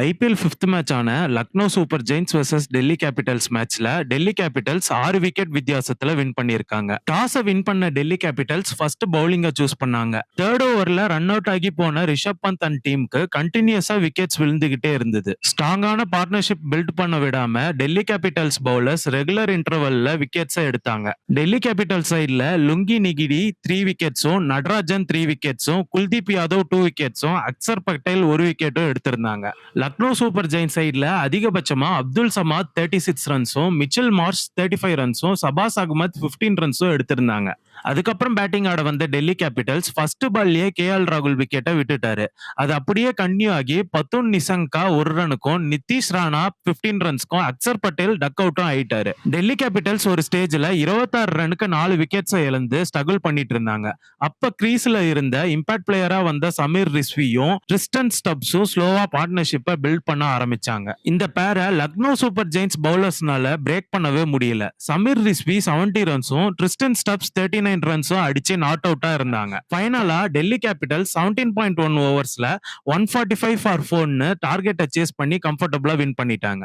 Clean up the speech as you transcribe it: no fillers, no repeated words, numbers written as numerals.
IPL 5th match ஆன Lucknow super giants versus Delhi capitals மேட்ச்ல Delhi capitals 6 wicket வித்தியாசத்துல வின் பண்ணிருக்காங்க. டாஸ வின் பண்ண டெல்லி கேபிட்டல்ஸ் ஃபர்ஸ்ட் பவுலிங்க சூஸ் பண்ணாங்க. தேர்ட் ஓவர்ல ரன் அவுட் ஆகி போன ரிஷப் பந்த் அண்ட் டீமுக்கு கண்டினியூஸா விக்கெட்ஸ் விழுந்துகிட்டே இருந்தது. ஸ்ட்ராங்கான பார்ட்னர்ஷிப் பில்ட் பண்ண விடாம டெல்லி கேபிட்டல்ஸ் பவுலர்ஸ் ரெகுலர் இன்டர்வல்ல விக்கெட்ஸ் எடுத்தாங்க. டெல்லி கேபிட்டல் சைட்ல லுங்கி நிகிடி 3 விக்கெட்ஸும், நடராஜன் 3 விக்கெட்ஸும், குல்தீப் யாதவ் 2 விக்கெட்ஸும், அக்சர் பட்டேல் 1 விக்கெட்டும் எடுத்திருந்தாங்க. லக்னோ சூப்பர் ஜெயின்ஸ் சைட்ல அதிகபட்சமா அப்துல் சமாத் 36 ரன்ஸும், மிச்சல் மார்ஷ் 35 ரன்ஸும், சபாஸ் அகமத் 15 ரன்ஸும் எடுத்திருந்தாங்க. அதுக்கப்புறம் பேட்டிங் ஆட வந்த டெல்லி கேபிட்டல்ஸ் ஃபர்ஸ்ட் பால்லயே கேஎல் ராகுல் விக்கெட்டை விட்டுட்டாரு. அது அப்படியே கன்டினியூ ஆகி பத்துன் நிசங்கா 1 ரனுக்கும், நிதிஷ் ராணா 15 ரன்ஸ்க்கும், அக்சர் பட்டேல் டக் அவுட்டும் ஆயிட்டாரு. டெல்லி கேபிட்டல்ஸ் ஒரு ஸ்டேஜ்ல 26 ரனுக்கு 4 விக்கெட்ஸை இழந்து ஸ்ட்ரகிள் பண்ணிட்டு இருந்தாங்க. அப்ப கிரீஸ்ல இருந்த இம்பாக்ட் பிளேயரா வந்த சமீர் ரிஸ்வியும் ட்ரிஸ்டன் ஸ்டப்ஸும் ஸ்லோவா பார்ட்னர்ஷிப்பை பில்ட் பண்ண ஆரம்பிச்சாங்க. இந்த பேரை லக்னோ சூப்பர் ஜெயின்ஸ் பவுலர்ஸ்னால பிரேக் பண்ணவே முடியல. சமீர் ரிஸ்வி 70 ரன்ஸும், ட்ரிஸ்டன் ஸ்டப்ஸ் 39 ரன்ஸும் அடிச்சு நாட் அவுட்டா இருந்தாங்க. ஃபைனலா டெல்லி கேபிட்டல் 17.1 ஓவர்ஸ்ல 145 ஃபார் 4ன்னு டார்கெட்டை சேஸ் பண்ணி கம்ஃபர்டபுளா வின் பண்ணிட்டாங்க.